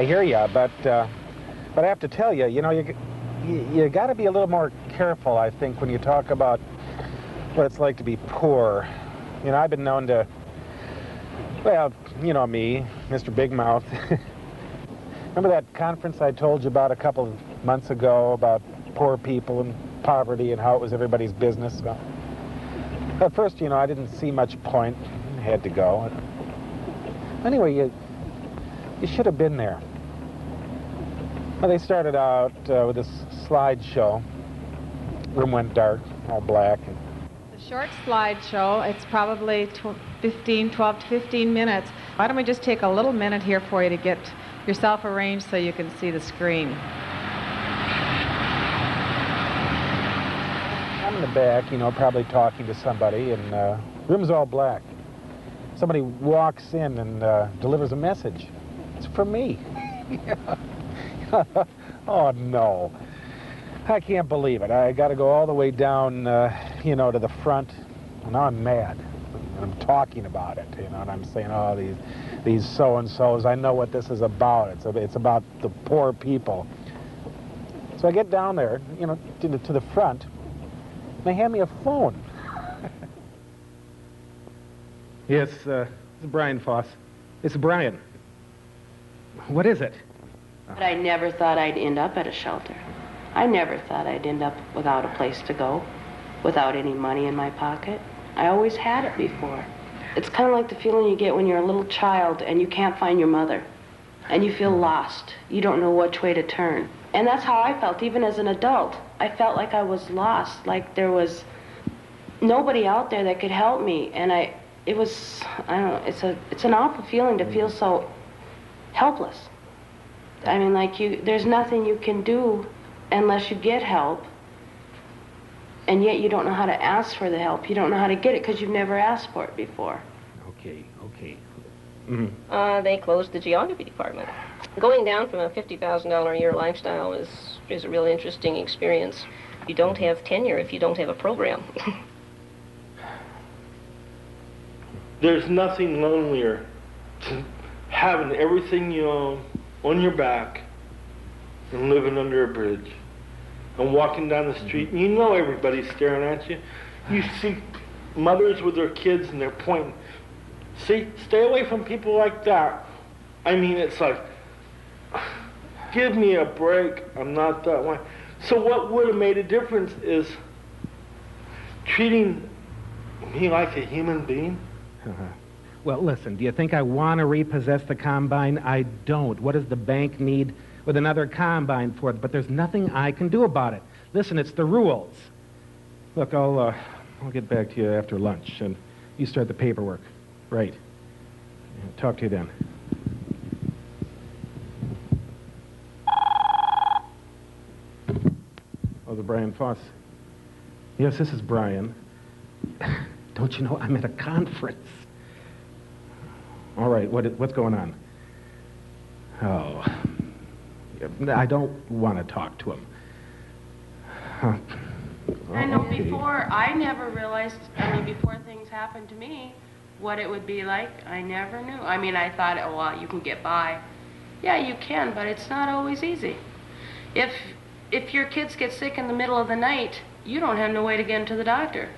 I hear you, but I have to tell you, you got to be a little more careful, I think, when you talk about what it's like to be poor. I've been known to, well, me, Mr. Big Mouth. Remember that conference I told you about a couple of months ago about poor people and poverty and how it was everybody's business? Well, at first, I didn't see much point. I had to go. Anyway, you should have been there. Well, they started out with this slideshow. Room went dark, all black. The short slideshow, it's probably 12 to 15 minutes. Why don't we just take a little minute here for you to get yourself arranged so you can see the screen. I'm in the back, probably talking to somebody, and room's all black. Somebody walks in and delivers a message. It's for me. Oh, no. I can't believe it. I got to go all the way down, to the front. Now I'm mad. I'm talking about it, and I'm saying, oh, these so-and-sos, I know what this is about. It's about the poor people. So I get down there, to the front, and they hand me a phone. Yes, it's Brian Foss. It's Brian. What is it? But I never thought I'd end up at a shelter. I never thought I'd end up without a place to go, without any money in my pocket. I always had it before. It's kind of like the feeling you get when you're a little child and you can't find your mother, and you feel lost. You don't know which way to turn. And that's how I felt even as an adult. I felt like I was lost, like there was nobody out there that could help me. And I don't know, it's an awful feeling to feel so helpless. I mean, like there's nothing you can do unless you get help, and yet you don't know how to ask for the help. You don't know how to get it because you've never asked for it before. Okay. Mm-hmm. They closed the geography department. Going down from a $50,000 a year lifestyle is a really interesting experience. You don't have tenure if you don't have a program. There's nothing lonelier than having everything you own on your back and living under a bridge and walking down the street, and everybody's staring at you. You see mothers with their kids and they're pointing. See, stay away from people like that. I mean, it's like, give me a break. I'm not that way. So what would have made a difference is treating me like a human being. Well, listen, do you think I want to repossess the Combine? I don't. What does the bank need with another Combine for it? But there's nothing I can do about it. Listen, it's the rules. Look, I'll get back to you after lunch, and you start the paperwork. Right. Yeah, talk to you then. Oh, the Brian Foss. Yes, this is Brian. Don't you know I'm at a conference? All right, what's going on? Oh, I don't want to talk to him. I know before, I never realized, before things happened to me, what it would be like. I never knew. I thought, oh, well, you can get by. Yeah, you can, but it's not always easy. If your kids get sick in the middle of the night, you don't have no way to get into the doctor.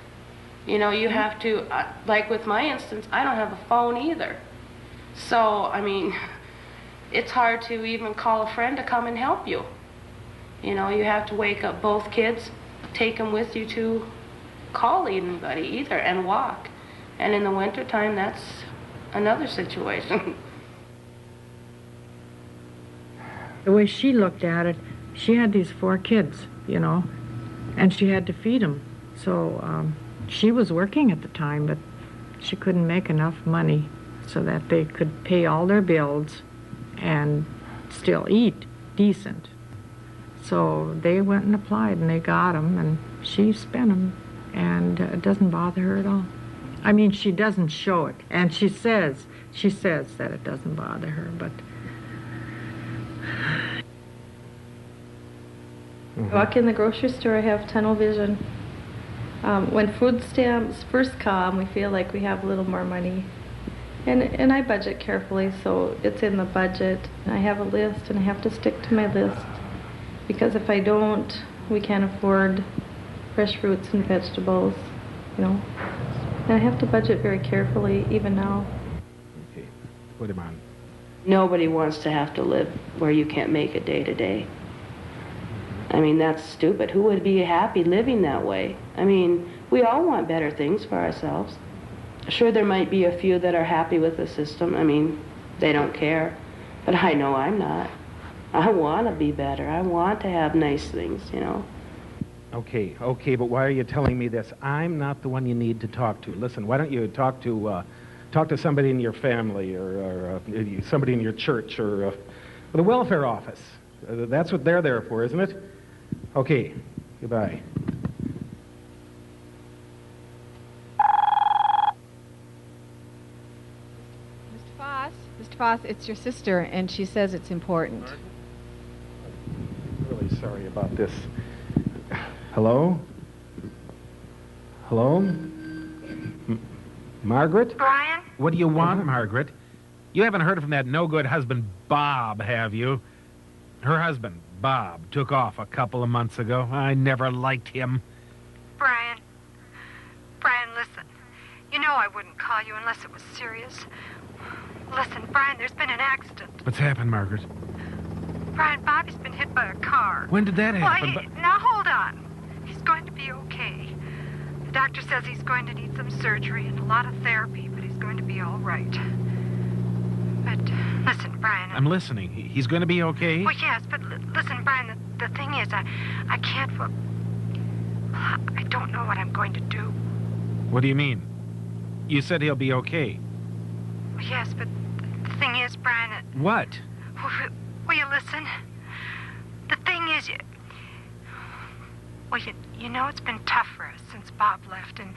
You have to, like with my instance, I don't have a phone either. So, it's hard to even call a friend to come and help you. You have to wake up both kids, take them with you to call anybody either, and walk. And in the wintertime, that's another situation. The way she looked at it, she had these 4 kids, and she had to feed them. So she was working at the time, but she couldn't make enough money so that they could pay all their bills and still eat decent. So they went and applied, and they got them, and she spent them, and it doesn't bother her at all. She doesn't show it, and she says that it doesn't bother her, but... Walk in the grocery store, I have tunnel vision. When food stamps first come, we feel like we have a little more money. And I budget carefully, so it's in the budget. I have a list, and I have to stick to my list. Because if I don't, we can't afford fresh fruits and vegetables, you know. And I have to budget very carefully, even now. Okay, put him on. Nobody wants to have to live where you can't make it day to day. I mean, that's stupid. Who would be happy living that way? I mean, we all want better things for ourselves. Sure, there might be a few that are happy with the system. I mean, they don't care. But I know I'm not. I want to be better. I want to have nice things, you know. Okay, but why are you telling me this? I'm not the one you need to talk to. Listen, why don't you talk to somebody in your family or somebody in your church or the welfare office. That's what they're there for, isn't it? Okay, goodbye. Mr. Foss, it's your sister, and she says it's important. I'm really sorry about this. Hello? Hello? Margaret? Brian? What do you want, Margaret? You haven't heard from that no-good husband, Bob, have you? Her husband, Bob, took off a couple of months ago. I never liked him. Brian, listen. You know I wouldn't call you unless it was serious. Listen, Brian, there's been an accident. What's happened, Margaret? Brian, Bobby's been hit by a car. When did that happen? Now hold on. He's going to be okay. The doctor says he's going to need some surgery and a lot of therapy, but he's going to be all right. But listen, Brian. I'm listening. He's going to be okay? Well, yes, but listen, Brian, the thing is, I can't... I don't know what I'm going to do. What do you mean? You said he'll be okay. Well, yes, but the thing is, Brian... What? Will you listen? The thing is, you know it's been tough for us since Bob left, and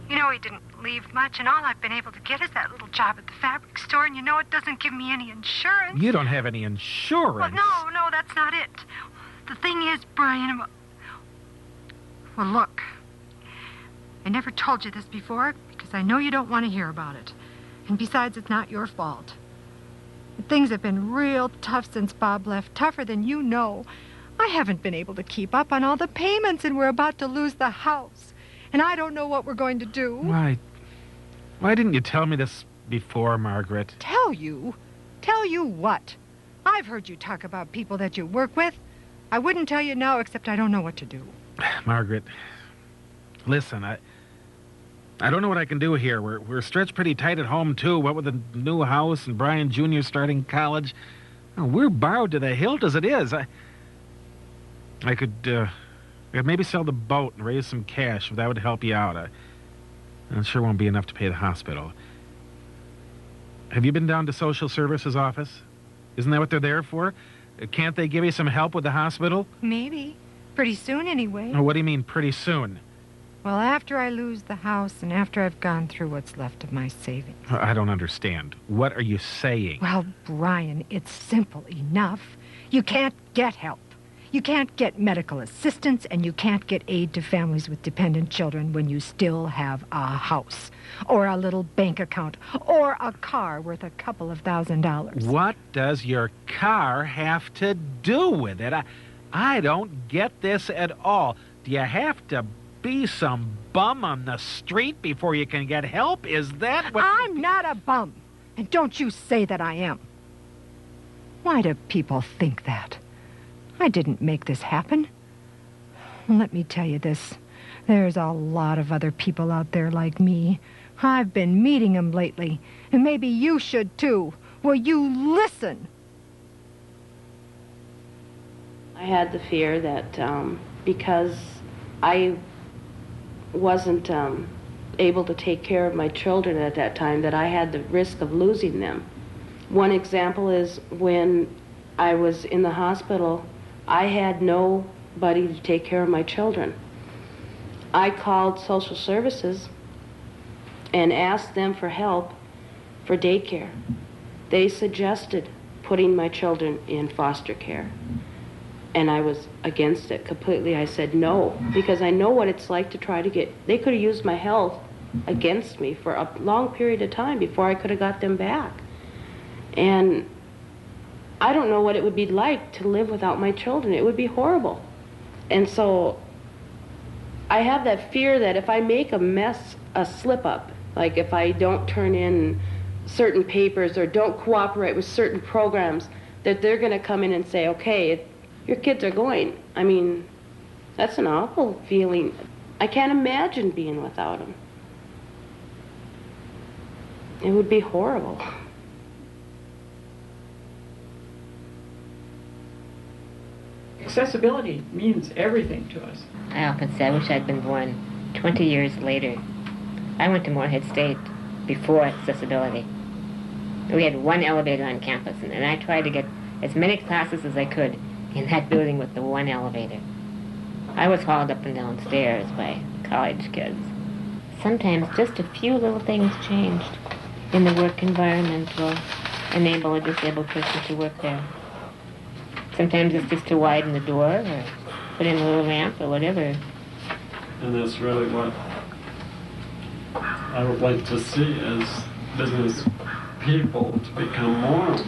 you know he didn't leave much, and all I've been able to get is that little job at the fabric store, and you know it doesn't give me any insurance. You don't have any insurance? Well, no, that's not it. The thing is, Brian... Well, look, I never told you this before because I know you don't want to hear about it. And besides, it's not your fault. Things have been real tough since Bob left, tougher than you know. I haven't been able to keep up on all the payments, and we're about to lose the house. And I don't know what we're going to do. Why didn't you tell me this before, Margaret? Tell you? Tell you what? I've heard you talk about people that you work with. I wouldn't tell you now, except I don't know what to do. Margaret, listen, I don't know what I can do here. We're stretched pretty tight at home, too. What with the new house and Brian Jr. starting college. Oh, we're borrowed to the hilt as it is. I could maybe sell the boat and raise some cash if that would help you out. It sure won't be enough to pay the hospital. Have you been down to social services office? Isn't that what they're there for? Can't they give you some help with the hospital? Maybe. Pretty soon, anyway. Oh, what do you mean, pretty soon? Well, after I lose the house and after I've gone through what's left of my savings. I don't understand. What are you saying? Well, Brian, it's simple enough. You can't get help. You can't get medical assistance, and you can't get aid to families with dependent children when you still have a house, or a little bank account, or a car worth a couple of $1,000. What does your car have to do with it? I don't get this at all. Do you have to be some bum on the street before you can get help? Is that what... I'm not a bum, and don't you say that I am. Why do people think that? I didn't make this happen. Let me tell you this. There's a lot of other people out there like me. I've been meeting them lately, and maybe you should too. Will you listen? I had the fear that because I wasn't able to take care of my children at that time, that I had the risk of losing them. One example is when I was in the hospital, I had nobody to take care of my children. I called social services and asked them for help for daycare. They suggested putting my children in foster care. And I was against it completely. I said no, because I know what it's like to try to get... They could have used my health against me for a long period of time before I could have got them back. And I don't know what it would be like to live without my children. It would be horrible. And so I have that fear that if I make a mess, a slip up, like if I don't turn in certain papers or don't cooperate with certain programs, that they're going to come in and say, okay, your kids are going. I mean, that's an awful feeling. I can't imagine being without them. It would be horrible. Accessibility means everything to us. I often say I wish I'd been born 20 years later. I went to Moorhead State before accessibility. We had one elevator on campus, and I tried to get as many classes as I could in that building with the one elevator. I was hauled up and down stairs by college kids. Sometimes just a few little things changed in the work environment will enable a disabled person to work there. Sometimes it's just to widen the door or put in a little ramp or whatever. And that's really what I would like to see as business people, to become more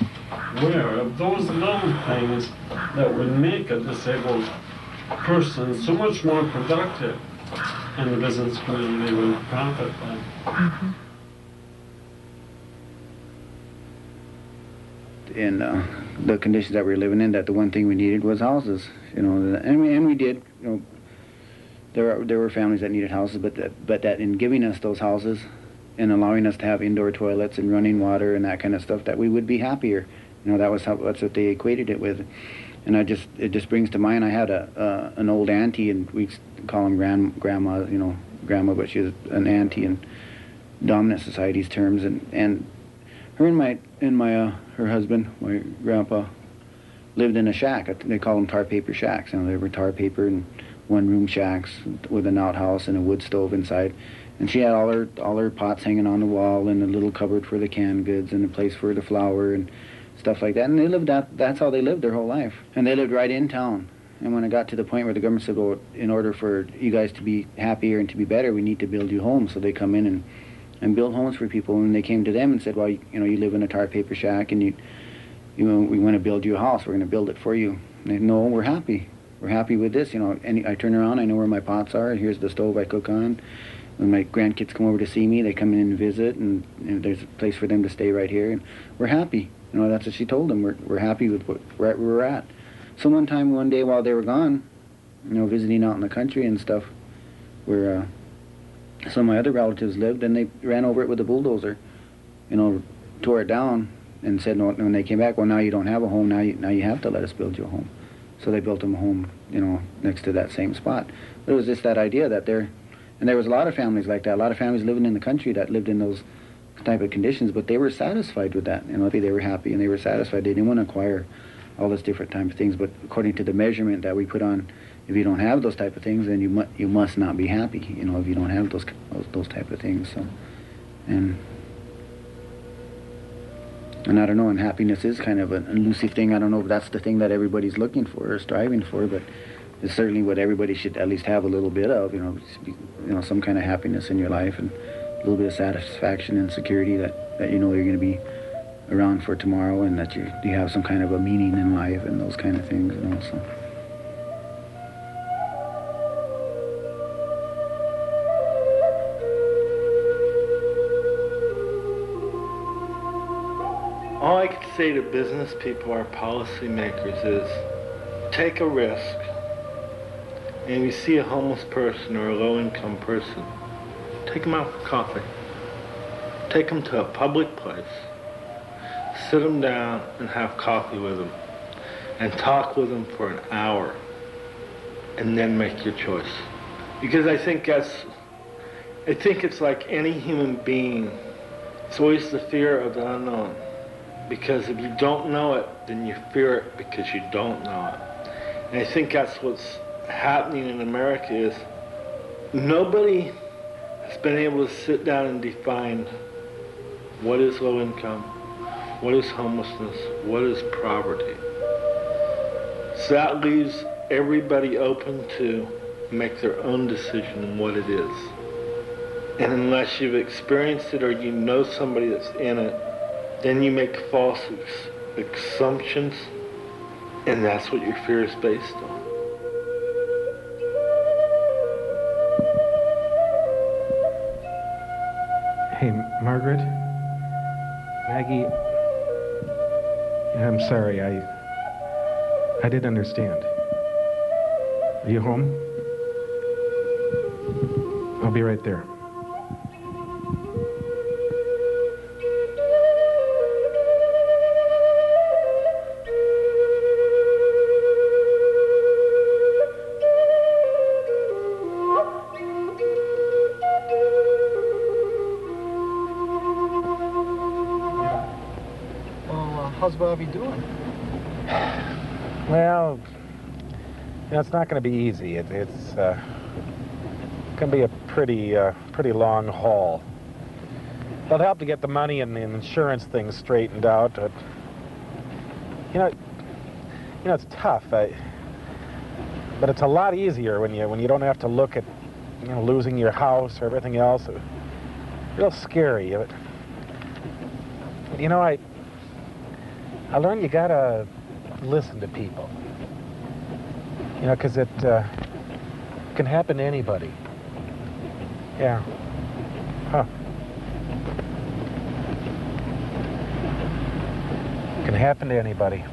aware of those little things that would make a disabled person so much more productive, and the business community would profit by. Mm-hmm. In the conditions that we were living in, that the one thing we needed was houses, you know, and we did, you know, there were families that needed houses, but that in giving us those houses and allowing us to have indoor toilets and running water and that kind of stuff, that we would be happier, you know, that's what they equated it with. And it just brings to mind, I had an old auntie, and we call them grandma, you know, grandma, but she was an auntie in dominant society's terms, and her and her husband, my grandpa, lived in a shack. They call them tar paper shacks. You know, they were tar paper and one-room shacks with an outhouse and a wood stove inside. And she had all her pots hanging on the wall and a little cupboard for the canned goods and a place for the flour and stuff like that. And they lived that's how they lived their whole life. And they lived right in town. And when it got to the point where the government said, well, in order for you guys to be happier and to be better, we need to build you homes. So they come in and build homes for people. And they came to them and said, well, you know, you live in a tar paper shack, and we want to build you a house. We're going to build it for you. And they, no, we're happy. We're happy with this. You know, and I turn around, I know where my pots are. Here's the stove I cook on. When my grandkids come over to see me, they come in and visit, and you know, there's a place for them to stay right here. And we're happy. You know, that's what she told them. We're happy with where we're at. So one day while they were gone, you know, visiting out in the country and stuff, where some of my other relatives lived, and they ran over it with a bulldozer, you know, tore it down, and said, no, when they came back, well, now you don't have a home, now you have to let us build you a home. So they built them a home, you know, next to that same spot. But it was just that idea that and there was a lot of families like that, a lot of families living in the country that lived in those type of conditions, but they were satisfied with that. You know, they were happy and they were satisfied. They didn't want to acquire all those different type of things, but according to the measurement that we put on, if you don't have those type of things, then you must not be happy, you know, if you don't have those type of things. So, and I don't know, and happiness is kind of an elusive thing. I don't know if that's the thing that everybody's looking for or striving for, but it's certainly what everybody should at least have a little bit of, you know, some kind of happiness in your life and a little bit of satisfaction and security that you know you're going to be around for tomorrow, and that you have some kind of a meaning in life and those kind of things, you know. So. All I could say to business people or policymakers is take a risk, and if you see a homeless person or a low-income person, take them out for coffee. Take them to a public place. Sit them down and have coffee with them, and talk with them for an hour, and then make your choice. Because I think it's like any human being, it's always the fear of the unknown. Because if you don't know it, then you fear it because you don't know it. And I think that's what's happening in America is nobody has been able to sit down and define what is low income, what is homelessness, what is poverty. So that leaves everybody open to make their own decision on what it is. And unless you've experienced it or you know somebody that's in it, then you make false assumptions, and that's what your fear is based on. Hey, Margaret? Maggie? I'm sorry, I didn't understand. Are you home? I'll be right there. How's Bobby doing? Well, it's not going to be easy. It's going to be a pretty long haul. It'll help to get the money and the insurance things straightened out. But, it's tough. But it's a lot easier when you don't have to look at losing your house or everything else. It's real scary. But I learned you gotta listen to people. Because it can happen to anybody. Yeah. Huh. Can happen to anybody.